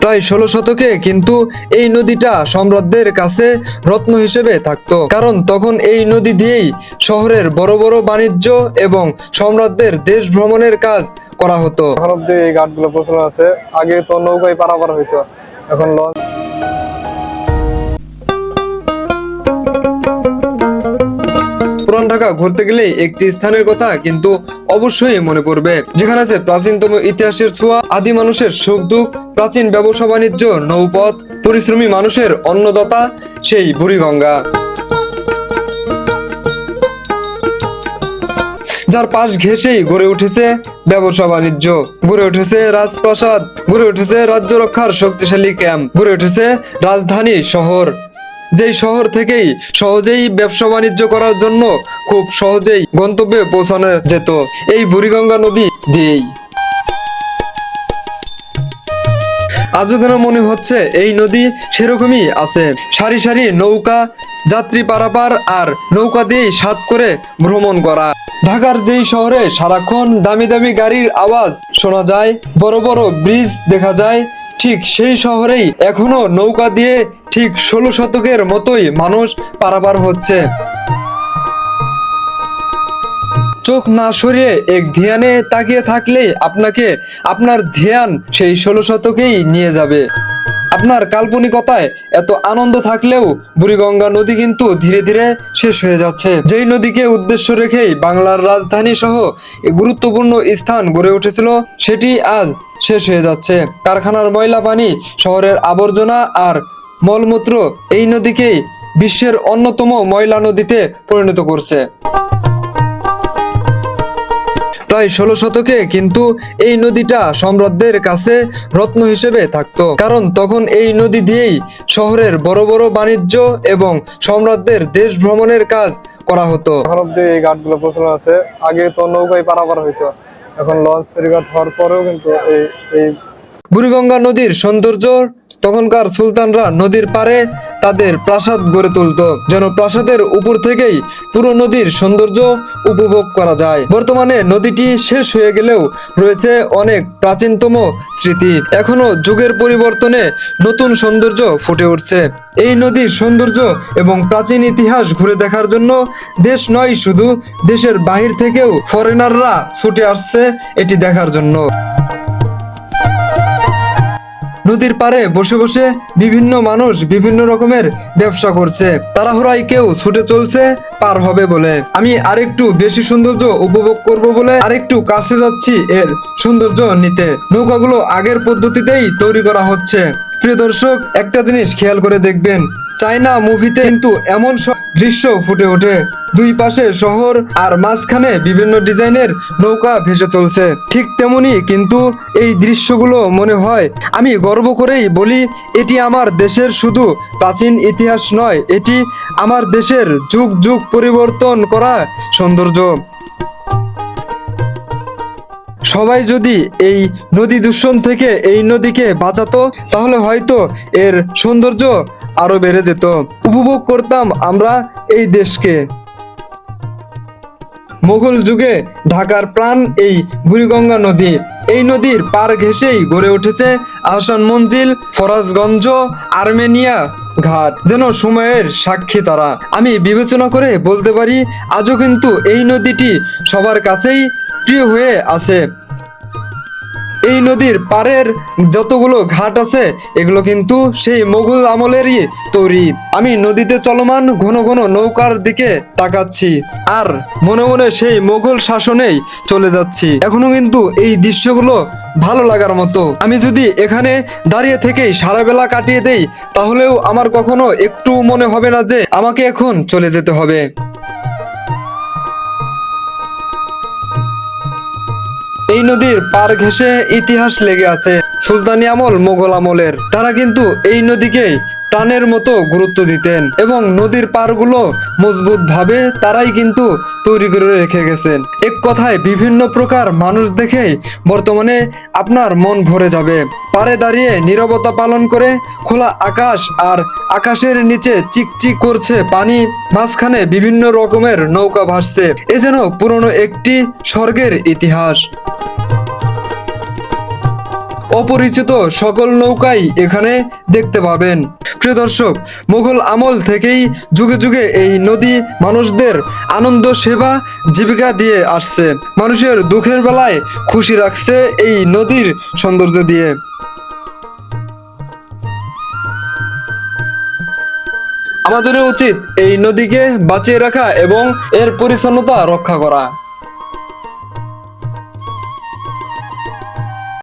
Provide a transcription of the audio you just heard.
প্রায় 16 শতকে কিন্তু এই নদীটা সম্রাটদের কাছে রত্ন হিসেবে থাকতো, কারণ তখন এই নদী দিয়েই শহরের বড় বড় বাণিজ্য এবং সম্রাটদের দেশ ভ্রমণের কাজ করা হতো। এখন অব্দি এই ঘাটগুলো প্রচলন আছে। আগে তো নৌকায় পারাপার হইতো, এখন লঞ্চ। পুরান ঢাকা ঘুরতে গেলে একটি স্থানের কথা কিন্তু অবশ্যই মনে পড়বে, যেখানে আছে প্রাচীনতম ইতিহাসের ছোঁয়া, আদি মানুষের সুখ দুঃখ, প্রাচীন ব্যবসা বাণিজ্য, নৌপথ, পরিশ্রমী মানুষের অন্নদাতা সেই বুড়িগঙ্গা, যার পাশ ঘেঁষেই গড়ে উঠেছে ব্যবসা বাণিজ্য, গড়ে উঠেছে রাজপ্রাসাদ, গড়ে উঠেছে রাজ্য রক্ষার শক্তিশালী ক্যাম্প, গড়ে উঠেছে রাজধানী শহর, যেই শহর থেকেই সহজেই ব্যবসা বাণিজ্য করার জন্য খুব সহজেই গন্তব্যে পৌঁছানো যেত এই বুড়িগঙ্গা নদী দিয়েই। আজও যেন মনে হচ্ছে এই নদী সেরকমই আছে, সারি সারি নৌকা, যাত্রী পারাপার আর নৌকা দিয়েই সাত করে ভ্রমণ করা। ঢাকার যেই শহরে সারাক্ষণ দামি দামি গাড়ির আওয়াজ শোনা যায়, বড় বড় ব্রিজ দেখা যায়, ঠিক সেই শহরেই এখনো নৌকা দিয়ে ঠিক 16 শতকের মতোই মানুষ পারাপার হচ্ছে। চোখ না সরিয়ে এক ধ্যানে তাকিয়ে থাকলেই আপনার ধ্যান সেই 16 শতকেই নিয়ে যাবে। আপনার কাল্পনিকতায় এত আনন্দ থাকলেও বুড়িগঙ্গা নদী কিন্তু ধীরে ধীরে শেষ হয়ে যাচ্ছে। যেই নদীকে উদ্দেশ্য রেখেই বাংলার রাজধানী সহ গুরুত্বপূর্ণ স্থান গড়ে উঠেছিল, সেটি আজ শেষ হয়ে যাচ্ছে। কারখানার ময়লা পানি, শহরের আবর্জনা আর মলমূত্র এই নদীকেই বিশ্বের অন্যতম ময়লা নদীতে পরিণত করছে। প্রায় 16 শতকে কিন্তু এই নদীটা সম্রাটদের কাছে রত্ন হিসেবে থাকতো, কারণ তখন এই নদী দিয়েই শহরের বড় বড় বাণিজ্য এবং সম্রাটদের দেশ ভ্রমণের কাজ করা হতো। এখন অব্দি এই ঘাটগুলো প্রচলন আছে। আগে তো নৌকায় পারাপার হইতো, এখন লঞ্চ ফেরিঘাট হওয়ার পরেও কিন্তু এই বুড়িগঙ্গা নদীর সৌন্দর্য তখনকার সুলতানরা নদীর পাড়ে তাদের প্রাসাদ গড়ে তুলত, যেন প্রাসাদের উপর থেকেই পুরো নদীর সৌন্দর্য উপভোগ করা যায়। বর্তমানে নদীটি শেষ হয়ে গেলেও রয়েছে অনেক প্রাচীনতম স্মৃতি, এখনো যুগের পরিবর্তনে নতুন সৌন্দর্য ফুটে উঠছে। এই নদীর সৌন্দর্য এবং প্রাচীন ইতিহাস ঘুরে দেখার জন্য দেশ নয়, শুধু দেশের বাহির থেকেও ফরেনাররা ছুটে আসছে এটি দেখার জন্য। নদীর পাড়ে বসে বসে বিভিন্ন মানুষ বিভিন্ন রকমের ব্যবসা করছে, তাড়াহুড়ায় কেউ ছুটে চলছে পার হবে বলে। আমি আরেকটু বেশি সৌন্দর্য উপভোগ করব বলে আরেকটু কাছে যাচ্ছি এর সৌন্দর্য নিতে। নৌকাগুলো আগের পদ্ধতিতেই তৈরি করা হচ্ছে। প্রিয় দর্শক, একটা জিনিস খেয়াল করে দেখবেন, চায়না মুভিতে কিন্তু এমন সব দৃশ্য ফুটে ওঠে, দুই পাশে শহর আর মাঝখানে বিভিন্ন ডিজাইনের নৌকা ভেসে চলছে। ঠিক তেমনি কিন্তু এই দৃশ্যগুলো মনে হয়, আমি গর্ব করেই বলি, এটি আমার দেশের শুধু প্রাচীন ইতিহাস নয়, এটি আমার দেশের যুগ যুগ পরিবর্তন করা সৌন্দর্য। সবাই যদি এই নদী দূষণ থেকে এই নদীকে বাঁচাতো, তাহলে হয়তো এর সৌন্দর্য আরো বেড়ে যেত, উপভোগ করতাম আমরা এই দেশকে। মোগল যুগে ঢাকার প্রাণ এই বুড়িগঙ্গা নদী। এই নদীর পার ঘেঁষেই গড়ে উঠেছে আহসান মঞ্জিল, ফরাজগঞ্জ, আর্মেনিয়া ঘাট, যেন সময়ের সাক্ষী তারা। আমি বিবেচনা করে বলতে পারি, আজও কিন্তু এই নদীটি সবার কাছেই প্রিয় হয়ে আছে। এই নদীর পাড়ের যতগুলো ঘাট আছে, এগুলো কিন্তু সেই মোগল আমলেরই তৈরি। আমি নদীতে চলমান ঘন ঘন নৌকার দিকে তাকাচ্ছি আর মনে মনে সেই মোগল শাসনেই চলে যাচ্ছি। এখনো কিন্তু এই দৃশ্যগুলো ভালো লাগার মতো। আমি যদি এখানে দাঁড়িয়ে থেকেই সারা বেলা কাটিয়ে দেই, তাহলেও আমার কখনো একটু মনে হবে না যে আমাকে এখন চলে যেতে হবে। এই নদীর পার ঘেঁষে ইতিহাস লেগে আছে সুলতানি আমল, মোগল আমলের। তারা কিন্তু এই নদীকে প্রাণের মতো গুরুত্ব দিতেন এবং নদীর পারগুলো মজবুত ভাবে তারাই কিন্তু তৈরি করে রেখে গেছেন। এক কথায় বিভিন্ন প্রকার মানুষ দেখেই বর্তমানে আপনার মন ভরে যাবে। পারে দাঁড়িয়ে নীরবতা পালন করে খোলা আকাশ আর আকাশের নিচে চিকচিক করছে পানি, মাঝখানে বিভিন্ন রকমের নৌকা ভাসছে। এ যেন পুরনো একটি স্বর্গের ইতিহাস। অপরিচিত সকল নৌকাই এখানে দেখতে পাবেন। প্রিয় দর্শক, মুঘল আমল থেকেই যুগে যুগে এই নদী মানুষদের আনন্দ সেবা জীবিকা দিয়ে আসছে। মানুষের দুঃখের বেলায় খুশি রাখছে এই নদীর সৌন্দর্য দিয়ে। আমাদের উচিত এই নদীকে বাঁচিয়ে রাখা এবং এর পরিচ্ছন্নতা রক্ষা করা।